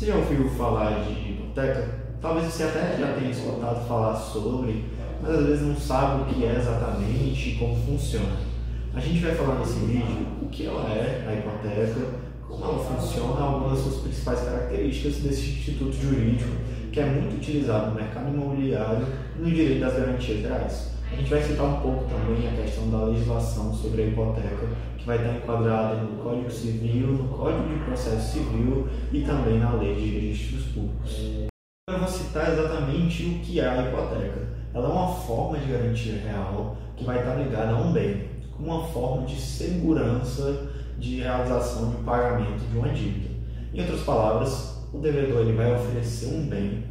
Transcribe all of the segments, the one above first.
Você já ouviu falar de hipoteca? Talvez você até já tenha escutado falar sobre, mas às vezes não sabe o que é exatamente e como funciona. A gente vai falar nesse vídeo o que ela é, a hipoteca, como ela funciona, algumas das suas principais características desse instituto jurídico que é muito utilizado no mercado imobiliário e no direito das garantias gerais. A gente vai citar um pouco também a questão da legislação sobre a hipoteca, que vai estar enquadrada no Código Civil, no Código de Processo Civil e também na Lei de Registros Públicos. Eu vou citar exatamente o que é a hipoteca. Ela é uma forma de garantia real que vai estar ligada a um bem, como uma forma de segurança de realização de pagamento de uma dívida. Em outras palavras, o devedor ele vai oferecer um bem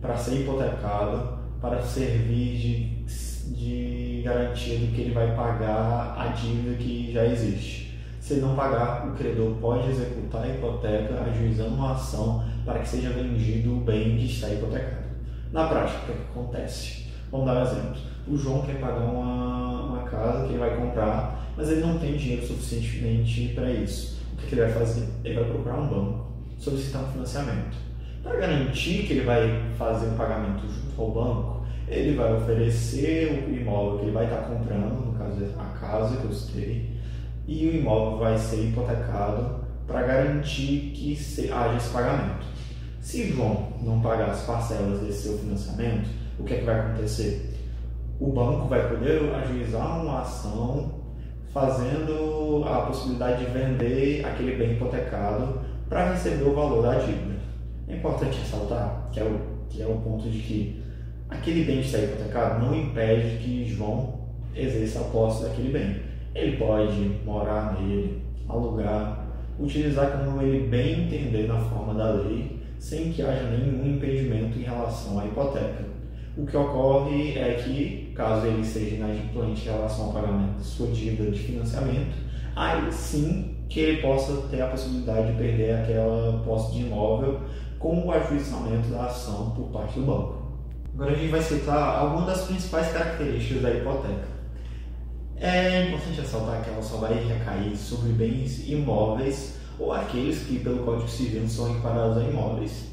para ser hipotecado, para servir de garantia de que ele vai pagar a dívida que já existe. Se ele não pagar, o credor pode executar a hipoteca, ajuizando uma ação para que seja vendido o bem que está hipotecado. Na prática, o que acontece? Vamos dar um exemplo. O João quer pagar uma casa que ele vai comprar, mas ele não tem dinheiro suficientemente para isso. O que ele vai fazer? Ele vai procurar um banco, solicitar um financiamento. Para garantir que ele vai fazer o pagamento junto ao banco, ele vai oferecer o imóvel que ele vai estar comprando, no caso a casa que eu citei, e o imóvel vai ser hipotecado para garantir que haja esse pagamento. Se João não pagar as parcelas desse seu financiamento, o que é que vai acontecer? O banco vai poder ajuizar uma ação fazendo a possibilidade de vender aquele bem hipotecado para receber o valor da dívida. É importante ressaltar que é o ponto de que aquele bem que está hipotecado não impede que João exerça a posse daquele bem. Ele pode morar nele, alugar, utilizar como ele bem entender na forma da lei, sem que haja nenhum impedimento em relação à hipoteca. O que ocorre é que, caso ele seja inadimplente em relação ao pagamento de sua dívida de financiamento, aí sim que ele possa ter a possibilidade de perder aquela posse de imóvel com o ajuizamento da ação por parte do banco. Agora a gente vai citar algumas das principais características da hipoteca. É importante ressaltar que ela só vai recair sobre bens imóveis ou aqueles que, pelo Código Civil, são equiparados a imóveis.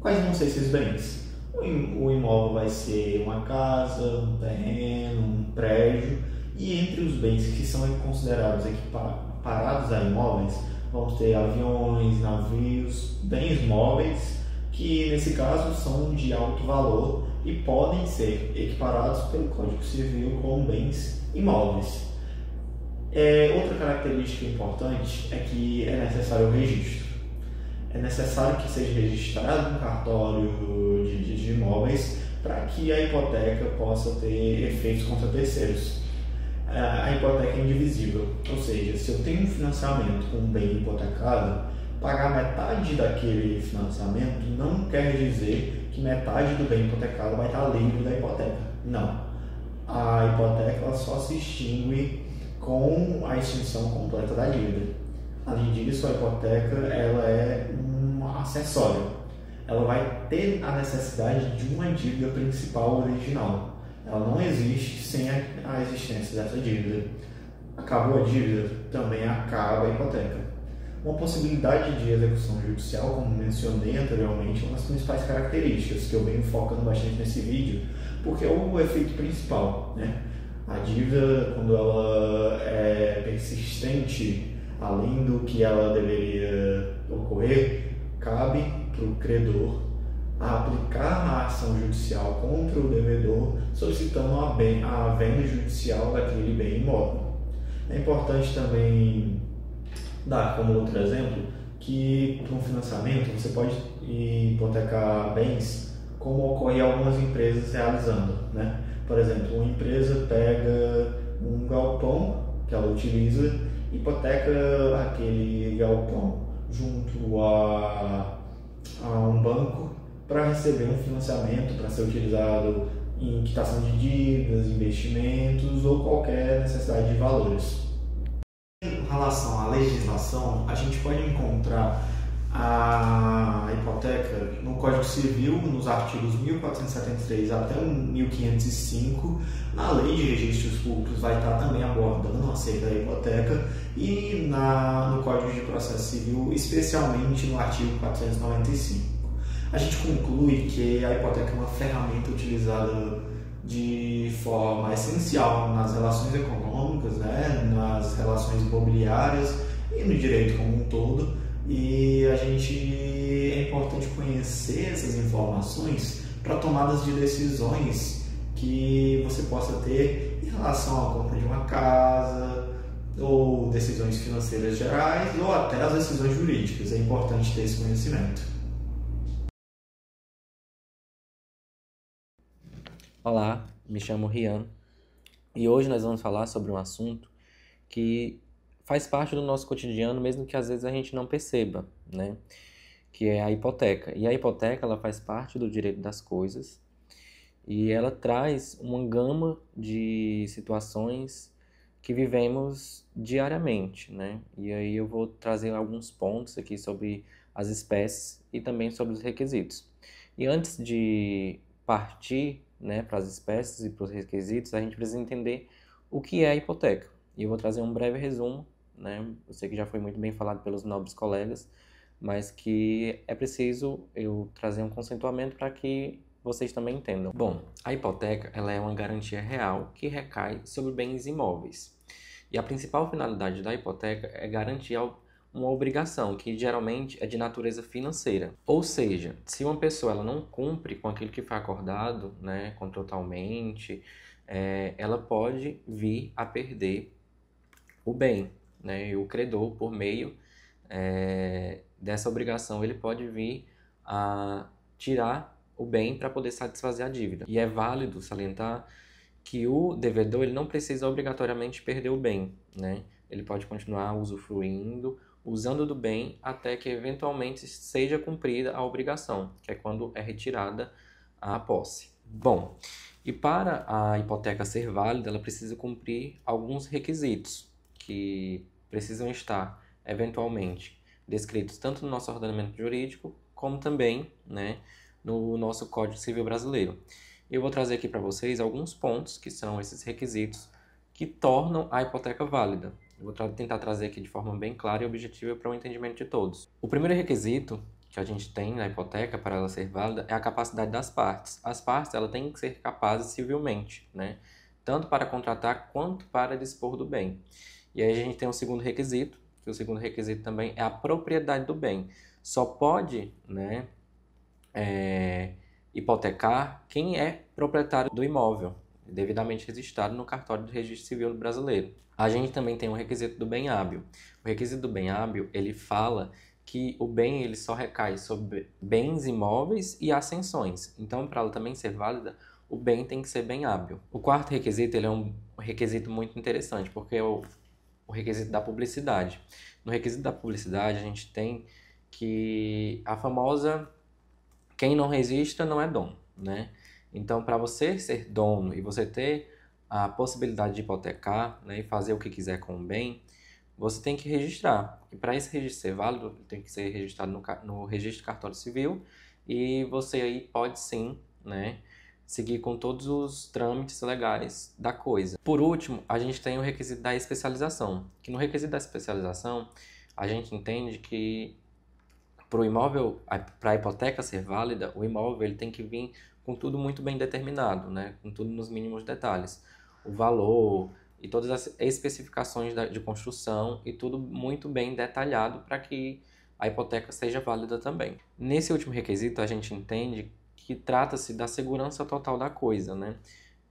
Quais vão ser esses bens? O imóvel vai ser uma casa, um terreno, um prédio, e entre os bens que são considerados equiparados a imóveis, vamos ter aviões, navios, bens móveis, que nesse caso são de alto valor e podem ser equiparados pelo Código Civil como bens imóveis. Outra característica importante é que é necessário o registro. É necessário que seja registrado no cartório de imóveis para que a hipoteca possa ter efeitos contra terceiros. A hipoteca é indivisível, ou seja, se eu tenho um financiamento com um bem hipotecado, pagar metade daquele financiamento não quer dizer que metade do bem hipotecado vai estar livre da hipoteca. Não. A hipoteca ela só se extingue com a extinção completa da dívida. Além disso, a hipoteca ela é um acessório. Ela vai ter a necessidade de uma dívida principal original. Ela não existe sem a existência dessa dívida. Acabou a dívida, também acaba a hipoteca. Uma possibilidade de execução judicial, como mencionei anteriormente, é uma das principais características que eu venho focando bastante nesse vídeo, porque é o efeito principal, né? A dívida, quando ela é persistente, além do que ela deveria ocorrer, cabe para o credor aplicar a ação judicial contra o devedor, solicitando a venda judicial daquele bem imóvel. É importante também dar como outro exemplo que para um financiamento você pode hipotecar bens como ocorre em algumas empresas realizando, né? Por exemplo, uma empresa pega um galpão que ela utiliza, hipoteca aquele galpão junto a um banco para receber um financiamento para ser utilizado em quitação de dívidas, investimentos ou qualquer necessidade de valores. Em relação à legislação, a gente pode encontrar A hipoteca, no Código Civil, nos artigos 1473 até 1505, na Lei de Registros Públicos vai estar também abordando acerca da hipoteca e no Código de Processo Civil, especialmente no artigo 495. A gente conclui que a hipoteca é uma ferramenta utilizada de forma essencial nas relações econômicas, né, nas relações imobiliárias e no direito como um todo. E é importante conhecer essas informações para tomadas de decisões que você possa ter em relação à compra de uma casa, ou decisões financeiras gerais, ou até as decisões jurídicas. É importante ter esse conhecimento. Olá, me chamo Rian e hoje nós vamos falar sobre um assunto que faz parte do nosso cotidiano, mesmo que às vezes a gente não perceba, né? Que é a hipoteca. E a hipoteca, ela faz parte do direito das coisas e ela traz uma gama de situações que vivemos diariamente, né? E aí eu vou trazer alguns pontos aqui sobre as espécies e também sobre os requisitos. E antes de partir, né, para as espécies e para os requisitos, a gente precisa entender o que é a hipoteca. E eu vou trazer um breve resumo, né? Eu sei que já foi muito bem falado pelos nobres colegas, mas que é preciso eu trazer um conceituamento para que vocês também entendam. Bom, a hipoteca, ela é uma garantia real que recai sobre bens imóveis. E a principal finalidade da hipoteca é garantir uma obrigação que geralmente é de natureza financeira. Ou seja, se uma pessoa ela não cumpre com aquilo que foi acordado, né, contratualmente, ela pode vir a perder o bem, né, e o credor, por meio dessa obrigação, ele pode vir a tirar o bem para poder satisfazer a dívida. E é válido salientar que o devedor ele não precisa obrigatoriamente perder o bem, né? Ele pode continuar usufruindo, usando do bem até que eventualmente seja cumprida a obrigação, que é quando é retirada a posse. Bom, e para a hipoteca ser válida, ela precisa cumprir alguns requisitos que precisam estar eventualmente descritos tanto no nosso ordenamento jurídico como também, né, no nosso Código Civil brasileiro. Eu vou trazer aqui para vocês alguns pontos que são esses requisitos que tornam a hipoteca válida. Eu vou tentar trazer aqui de forma bem clara e objetiva para o entendimento de todos. O primeiro requisito que a gente tem na hipoteca para ela ser válida é a capacidade das partes. As partes ela têm que ser capazes civilmente, né? Tanto para contratar quanto para dispor do bem. E aí a gente tem o segundo requisito, que o segundo requisito também é a propriedade do bem. Só pode, né, hipotecar quem é proprietário do imóvel, devidamente registrado no cartório do Registro Civil brasileiro. A gente também tem o requisito do bem hábil. O requisito do bem hábil, ele fala que o bem ele só recai sobre bens imóveis e ascensões. Então, para ela também ser válida, o bem tem que ser bem hábil. O quarto requisito ele é um requisito muito interessante, porque é o requisito da publicidade. No requisito da publicidade, a gente tem que a famosa quem não registra não é dono, né? Então, para você ser dono e você ter a possibilidade de hipotecar, né, e fazer o que quiser com o bem, você tem que registrar. E para esse registro ser válido, tem que ser registrado no Registro Cartório Civil e você aí pode sim, né, seguir com todos os trâmites legais da coisa. Por último, a gente tem o requisito da especialização, que no requisito da especialização, a gente entende que para o imóvel, para a hipoteca ser válida, o imóvel ele tem que vir com tudo muito bem determinado, né? Com tudo nos mínimos detalhes. O valor e todas as especificações de construção e tudo muito bem detalhado para que a hipoteca seja válida também. Nesse último requisito, a gente entende que trata-se da segurança total da coisa, né?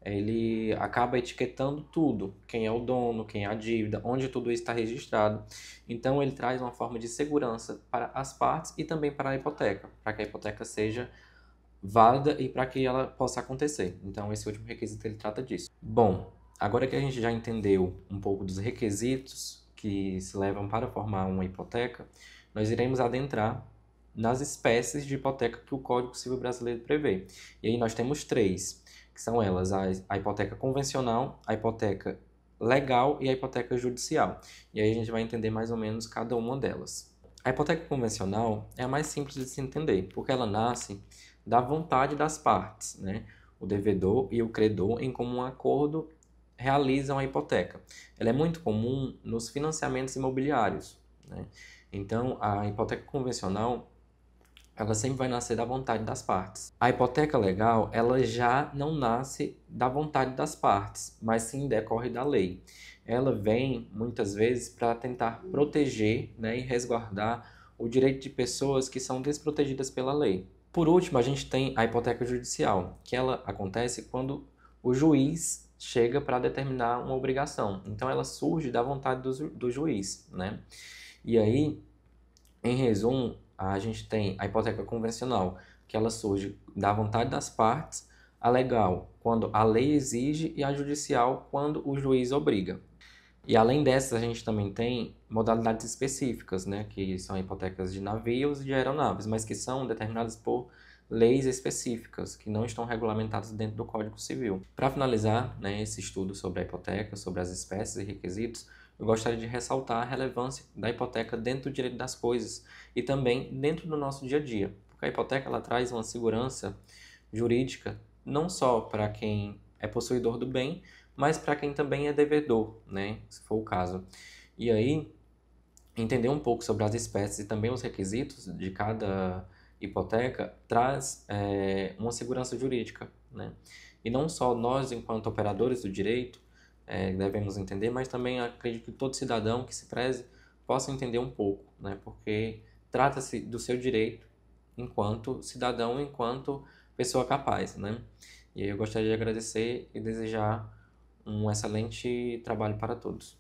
Ele acaba etiquetando tudo, quem é o dono, quem é a dívida, onde tudo isso está registrado. Então ele traz uma forma de segurança para as partes e também para a hipoteca, para que a hipoteca seja válida e para que ela possa acontecer. Então esse último requisito ele trata disso. Bom, agora que a gente já entendeu um pouco dos requisitos que se levam para formar uma hipoteca, nós iremos adentrar nas espécies de hipoteca que o Código Civil brasileiro prevê. E aí nós temos três, que são elas a hipoteca convencional, a hipoteca legal e a hipoteca judicial. E aí a gente vai entender mais ou menos cada uma delas. A hipoteca convencional é a mais simples de se entender, porque ela nasce da vontade das partes, né? O devedor e o credor, em comum acordo, realizam a hipoteca. Ela é muito comum nos financiamentos imobiliários, né? Então, a hipoteca convencional, ela sempre vai nascer da vontade das partes. A hipoteca legal, ela já não nasce da vontade das partes, mas sim decorre da lei. Ela vem, muitas vezes, para tentar proteger, né, e resguardar o direito de pessoas que são desprotegidas pela lei. Por último, a gente tem a hipoteca judicial, que ela acontece quando o juiz chega para determinar uma obrigação. Então, ela surge da vontade do juiz, né? E aí, em resumo, a gente tem a hipoteca convencional, que ela surge da vontade das partes, a legal, quando a lei exige, e a judicial, quando o juiz obriga. E além dessas, a gente também tem modalidades específicas, né, que são hipotecas de navios e de aeronaves, mas que são determinadas por leis específicas, que não estão regulamentadas dentro do Código Civil. Para finalizar, né, esse estudo sobre a hipoteca, sobre as espécies e requisitos, eu gostaria de ressaltar a relevância da hipoteca dentro do direito das coisas e também dentro do nosso dia a dia, porque a hipoteca ela traz uma segurança jurídica não só para quem é possuidor do bem, mas para quem também é devedor, né, se for o caso. E aí, entender um pouco sobre as espécies e também os requisitos de cada hipoteca traz uma segurança jurídica, né? E não só nós, enquanto operadores do direito, devemos entender, mas também acredito que todo cidadão que se preze possa entender um pouco, né? Porque trata-se do seu direito enquanto cidadão, enquanto pessoa capaz, né? E aí eu gostaria de agradecer e desejar um excelente trabalho para todos.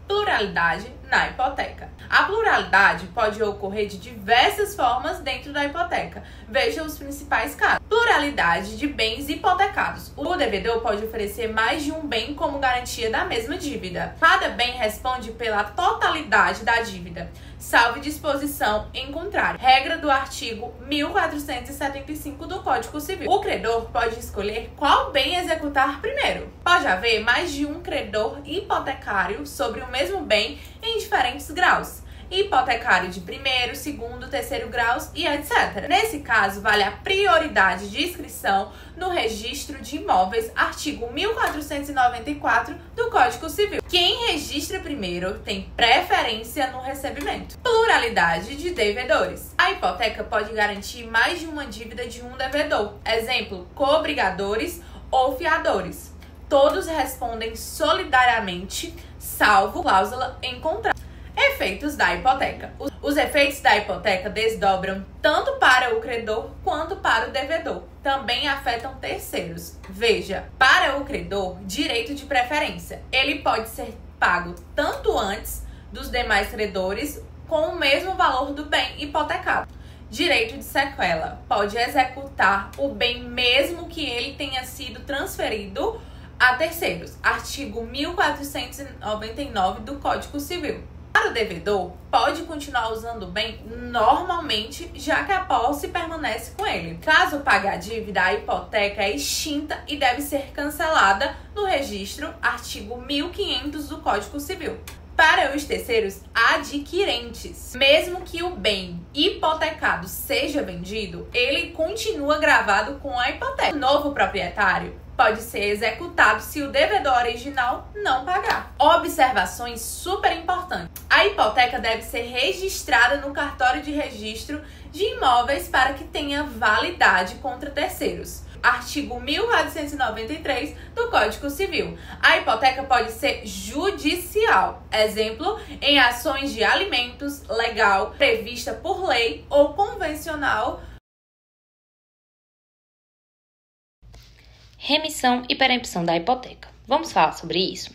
Pluralidade na hipoteca. A pluralidade pode ocorrer de diversas formas dentro da hipoteca. Veja os principais casos. Pluralidade de bens hipotecados. O devedor pode oferecer mais de um bem como garantia da mesma dívida. Cada bem responde pela totalidade da dívida, salvo disposição em contrário. Regra do artigo 1475 do Código Civil. O credor pode escolher qual bem executar primeiro. Pode haver mais de um credor hipotecário sobre o mesmo bem em diferentes graus. Hipotecário de primeiro, segundo, terceiro graus e etc. Nesse caso, vale a prioridade de inscrição no registro de imóveis, artigo 1494 do Código Civil. Quem registra primeiro tem preferência no recebimento. Pluralidade de devedores. A hipoteca pode garantir mais de uma dívida de um devedor. Exemplo, coobrigadores ou fiadores. Todos respondem solidariamente, salvo cláusula em contrato. Efeitos da hipoteca. Os efeitos da hipoteca desdobram tanto para o credor quanto para o devedor. Também afetam terceiros. Veja, para o credor, direito de preferência. Ele pode ser pago tanto antes dos demais credores com o mesmo valor do bem hipotecado. Direito de sequela. Pode executar o bem mesmo que ele tenha sido transferido a terceiros. Artigo 1499 do Código Civil. Para o devedor, pode continuar usando o bem normalmente, já que a posse permanece com ele. Caso pague a dívida, a hipoteca é extinta e deve ser cancelada no registro, artigo 1500 do Código Civil. Para os terceiros adquirentes, mesmo que o bem hipotecado seja vendido, ele continua gravado com a hipoteca. O novo proprietário pode ser executado se o devedor original não pagar. Observações super importantes. A hipoteca deve ser registrada no cartório de registro de imóveis para que tenha validade contra terceiros. Artigo 1493 do Código Civil. A hipoteca pode ser judicial. Exemplo, em ações de alimentos, legal, prevista por lei ou convencional. Remissão e perempção da hipoteca. Vamos falar sobre isso?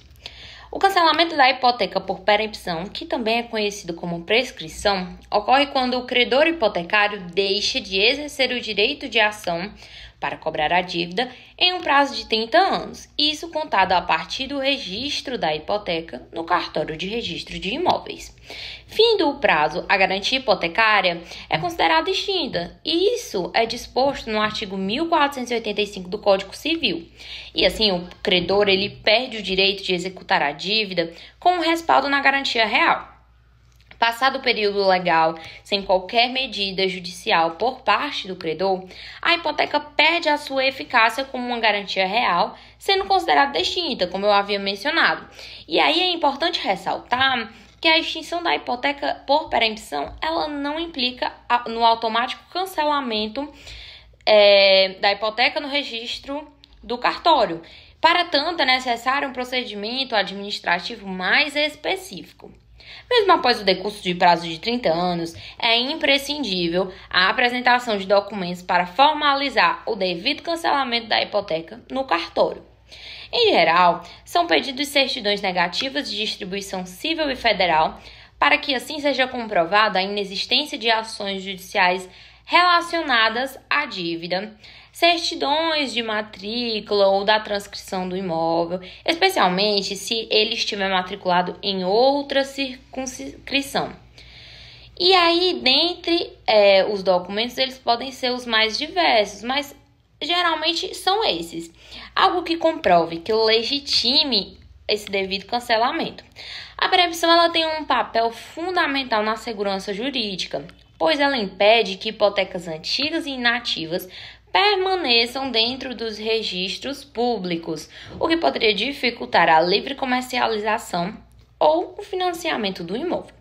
O cancelamento da hipoteca por perempção, que também é conhecido como prescrição, ocorre quando o credor hipotecário deixa de exercer o direito de ação para cobrar a dívida em um prazo de 30 anos, isso contado a partir do registro da hipoteca no cartório de registro de imóveis. Findo o prazo, a garantia hipotecária é considerada extinta. Isso é disposto no artigo 1485 do Código Civil. E assim, o credor ele perde o direito de executar a dívida com um respaldo na garantia real. Passado o período legal, sem qualquer medida judicial por parte do credor, a hipoteca perde a sua eficácia como uma garantia real, sendo considerada extinta, como eu havia mencionado. E aí é importante ressaltar que a extinção da hipoteca por perempção, ela não implica no automático cancelamento da hipoteca no registro do cartório. Para tanto, é necessário um procedimento administrativo mais específico. Mesmo após o decurso de prazo de 30 anos, é imprescindível a apresentação de documentos para formalizar o devido cancelamento da hipoteca no cartório. Em geral, são pedidos certidões negativas de distribuição civil e federal, para que assim seja comprovada a inexistência de ações judiciais relacionadas à dívida, certidões de matrícula ou da transcrição do imóvel, especialmente se ele estiver matriculado em outra circunscrição. E aí, dentre os documentos, eles podem ser os mais diversos, mas geralmente são esses. Algo que comprove, que legitime esse devido cancelamento. A perempção ela tem um papel fundamental na segurança jurídica, pois ela impede que hipotecas antigas e inativas permaneçam dentro dos registros públicos, o que poderia dificultar a livre comercialização ou o financiamento do imóvel.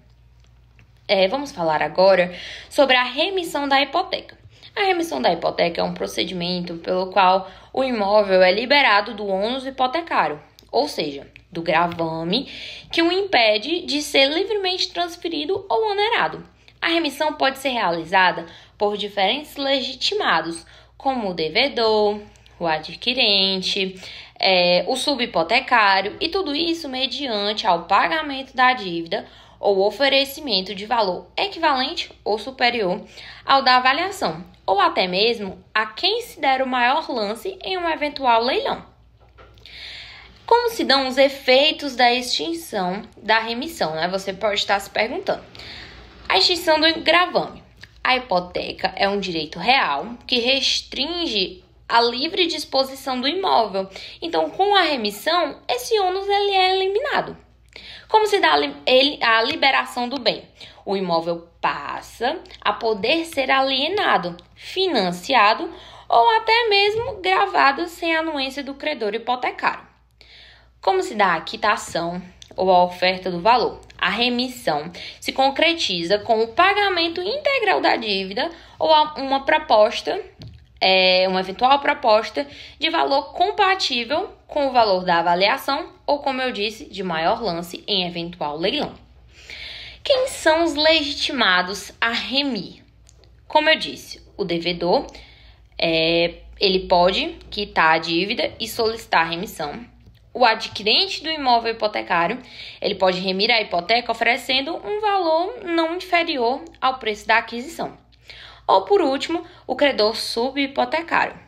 Vamos falar agora sobre a remissão da hipoteca. A remissão da hipoteca é um procedimento pelo qual o imóvel é liberado do ônus hipotecário, ou seja, do gravame que o impede de ser livremente transferido ou onerado. A remissão pode ser realizada por diferentes legitimados, como o devedor, o adquirente, o subhipotecário, e tudo isso mediante ao pagamento da dívida ou oferecimento de valor equivalente ou superior ao da avaliação, ou até mesmo a quem se der o maior lance em um eventual leilão. Como se dão os efeitos da extinção da remissão, né? Você pode estar se perguntando. A extinção do gravame. A hipoteca é um direito real que restringe a livre disposição do imóvel. Então, com a remissão, esse ônus ele é eliminado. Como se dá a liberação do bem? O imóvel passa a poder ser alienado, financiado ou até mesmo gravado sem anuência do credor hipotecário. Como se dá a quitação ou a oferta do valor? A remissão se concretiza com o pagamento integral da dívida ou uma eventual proposta de valor compatível com o valor da avaliação ou, como eu disse, de maior lance em eventual leilão. Quem são os legitimados a remir? Como eu disse, o devedor ele pode quitar a dívida e solicitar a remissão. O adquirente do imóvel hipotecário, ele pode remir a hipoteca oferecendo um valor não inferior ao preço da aquisição. Ou, por último, o credor subhipotecário.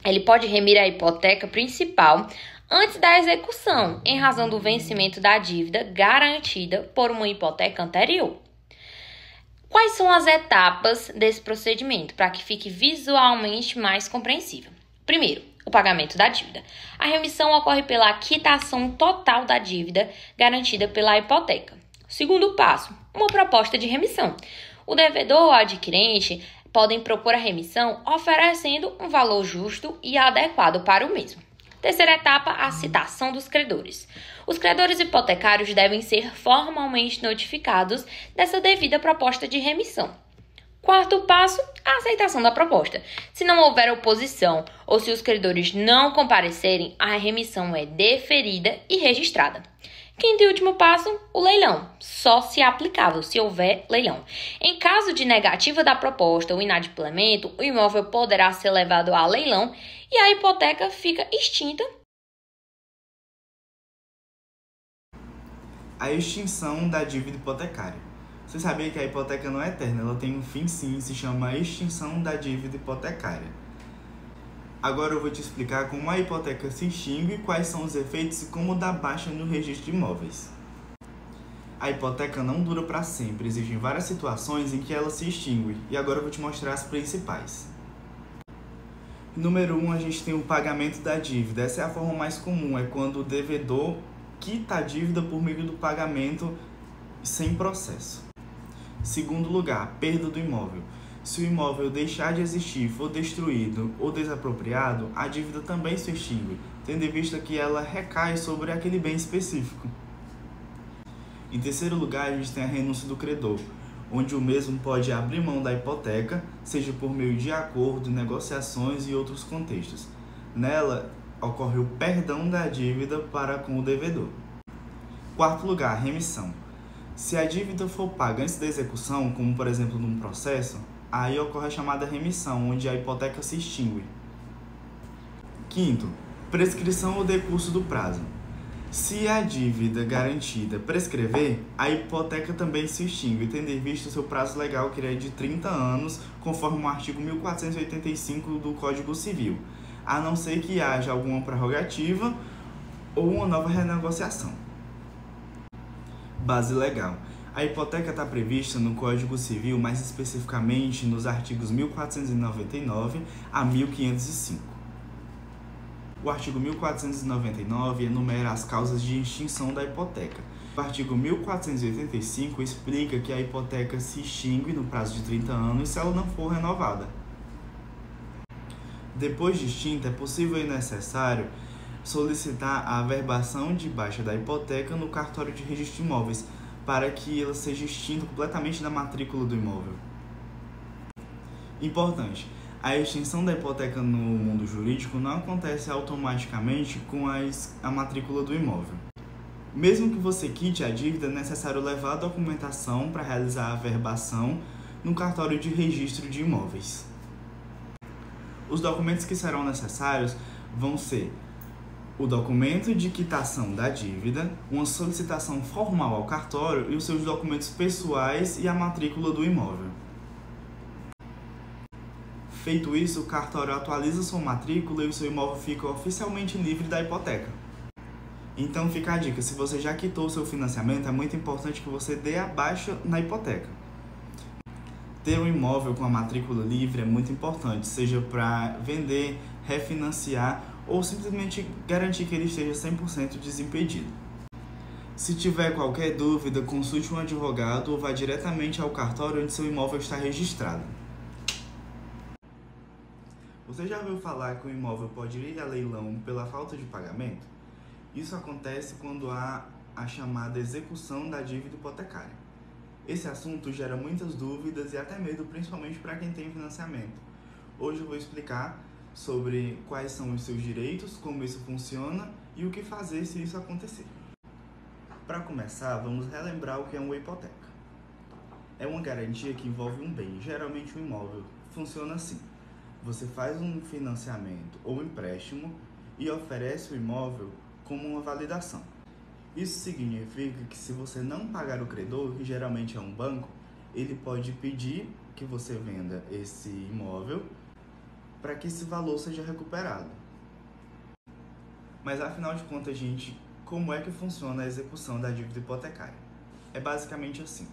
Ele pode remir a hipoteca principal antes da execução, em razão do vencimento da dívida garantida por uma hipoteca anterior. Quais são as etapas desse procedimento, para que fique visualmente mais compreensível? Primeiro, o pagamento da dívida. A remissão ocorre pela quitação total da dívida garantida pela hipoteca. Segundo passo, uma proposta de remissão. O devedor ou adquirente podem propor a remissão oferecendo um valor justo e adequado para o mesmo. Terceira etapa, a citação dos credores. Os credores hipotecários devem ser formalmente notificados dessa devida proposta de remissão. Quarto passo, a aceitação da proposta. Se não houver oposição ou se os credores não comparecerem, a remissão é deferida e registrada. Quinto e último passo, o leilão. Só se aplicável se houver leilão. Em caso de negativa da proposta ou inadimplemento, o imóvel poderá ser levado a leilão e a hipoteca fica extinta. A extinção da dívida hipotecária. Você sabia que a hipoteca não é eterna, ela tem um fim sim, se chama extinção da dívida hipotecária. Agora eu vou te explicar como a hipoteca se extingue, quais são os efeitos e como dar baixa no registro de imóveis. A hipoteca não dura para sempre, existem várias situações em que ela se extingue, e agora eu vou te mostrar as principais. Número 1, a gente tem o pagamento da dívida. Essa é a forma mais comum, é quando o devedor quita a dívida por meio do pagamento sem processo. Segundo lugar, perda do imóvel. Se o imóvel deixar de existir, for destruído ou desapropriado, a dívida também se extingue, tendo em vista que ela recai sobre aquele bem específico. Em terceiro lugar, a gente tem a renúncia do credor, onde o mesmo pode abrir mão da hipoteca, seja por meio de acordo, negociações e outros contextos. Nela, ocorre o perdão da dívida para com o devedor. Quarto lugar, remissão. Se a dívida for paga antes da execução, como por exemplo num processo, aí ocorre a chamada remissão, onde a hipoteca se extingue. Quinto, prescrição ou decurso do prazo. Se a dívida garantida prescrever, a hipoteca também se extingue, tendo em vista o seu prazo legal, que é de 30 anos, conforme o artigo 1485 do Código Civil, a não ser que haja alguma prerrogativa ou uma nova renegociação. Base legal. A hipoteca está prevista no Código Civil, mais especificamente nos artigos 1499 a 1505. O artigo 1499 enumera as causas de extinção da hipoteca. O artigo 1485 explica que a hipoteca se extingue no prazo de 30 anos se ela não for renovada. Depois de extinta, é possível e necessário solicitar a averbação de baixa da hipoteca no cartório de registro de imóveis, para que ela seja extinta completamente da matrícula do imóvel. Importante. A extinção da hipoteca no mundo jurídico não acontece automaticamente com a matrícula do imóvel. Mesmo que você quite a dívida, é necessário levar a documentação para realizar a averbação no cartório de registro de imóveis. Os documentos que serão necessários vão ser o documento de quitação da dívida, uma solicitação formal ao cartório e os seus documentos pessoais e a matrícula do imóvel. Feito isso, o cartório atualiza sua matrícula e o seu imóvel fica oficialmente livre da hipoteca. Então fica a dica, se você já quitou o seu financiamento, é muito importante que você dê a baixa na hipoteca. Ter um imóvel com a matrícula livre é muito importante, seja para vender, refinanciar ou simplesmente garantir que ele esteja 100% desimpedido. Se tiver qualquer dúvida, consulte um advogado ou vá diretamente ao cartório onde seu imóvel está registrado. Você já ouviu falar que o imóvel pode ir a leilão pela falta de pagamento? Isso acontece quando há a chamada execução da dívida hipotecária. Esse assunto gera muitas dúvidas e até medo, principalmente para quem tem financiamento. Hoje eu vou explicar sobre quais são os seus direitos, como isso funciona e o que fazer se isso acontecer. Para começar, vamos relembrar o que é uma hipoteca. É uma garantia que envolve um bem, geralmente um imóvel. Funciona assim. Você faz um financiamento ou empréstimo e oferece o imóvel como uma validação. Isso significa que se você não pagar o credor, que geralmente é um banco, ele pode pedir que você venda esse imóvel para que esse valor seja recuperado. Mas afinal de contas, gente, como é que funciona a execução da dívida hipotecária? É basicamente assim.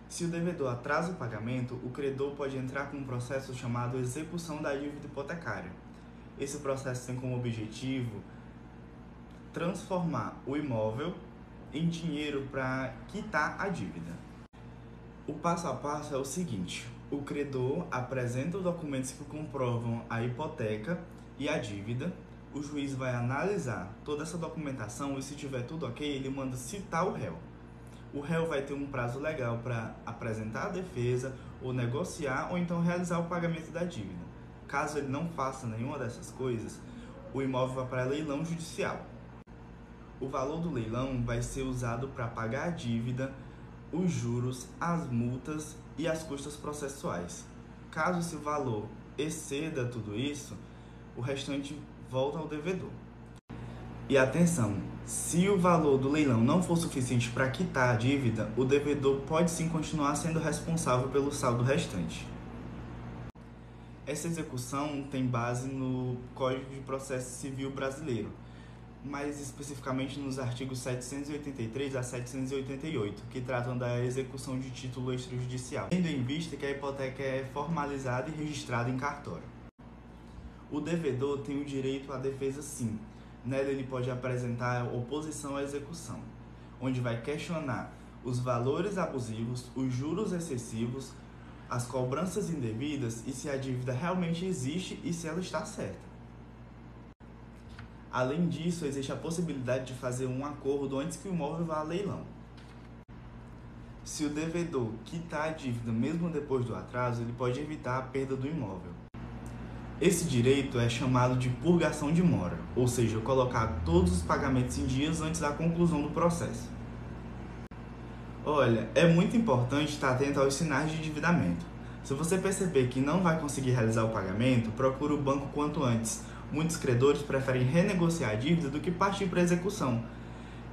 Se o devedor atrasa o pagamento, o credor pode entrar com um processo chamado execução da dívida hipotecária. Esse processo tem como objetivo transformar o imóvel em dinheiro para quitar a dívida. O passo a passo é o seguinte: o credor apresenta os documentos que comprovam a hipoteca e a dívida, o juiz vai analisar toda essa documentação e, se tiver tudo ok, ele manda citar o réu. O réu vai ter um prazo legal para apresentar a defesa, ou negociar, ou então realizar o pagamento da dívida. Caso ele não faça nenhuma dessas coisas, o imóvel vai para leilão judicial. O valor do leilão vai ser usado para pagar a dívida, os juros, as multas e as custas processuais. Caso esse valor exceda tudo isso, o restante volta ao devedor. E atenção, se o valor do leilão não for suficiente para quitar a dívida, o devedor pode sim continuar sendo responsável pelo saldo restante. Essa execução tem base no Código de Processo Civil Brasileiro, mais especificamente nos artigos 783 a 788, que tratam da execução de título extrajudicial, tendo em vista que a hipoteca é formalizada e registrada em cartório. O devedor tem o direito à defesa sim. Nela ele pode apresentar oposição à execução, onde vai questionar os valores abusivos, os juros excessivos, as cobranças indevidas e se a dívida realmente existe e se ela está certa. Além disso, existe a possibilidade de fazer um acordo antes que o imóvel vá a leilão. Se o devedor quitar a dívida mesmo depois do atraso, ele pode evitar a perda do imóvel. Esse direito é chamado de purgação de mora, ou seja, colocar todos os pagamentos em dias antes da conclusão do processo. Olha, é muito importante estar atento aos sinais de endividamento. Se você perceber que não vai conseguir realizar o pagamento, procure o banco quanto antes. Muitos credores preferem renegociar a dívida do que partir para a execução.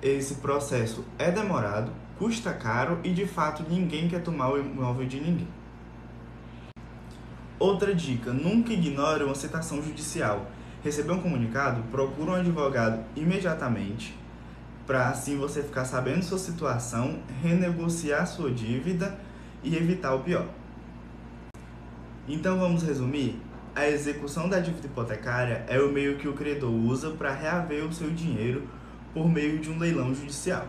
Esse processo é demorado, custa caro e, de fato, ninguém quer tomar o imóvel de ninguém. Outra dica, nunca ignore uma citação judicial. Receber um comunicado, procure um advogado imediatamente, para assim você ficar sabendo sua situação, renegociar sua dívida e evitar o pior. Então vamos resumir? A execução da dívida hipotecária é o meio que o credor usa para reaver o seu dinheiro por meio de um leilão judicial.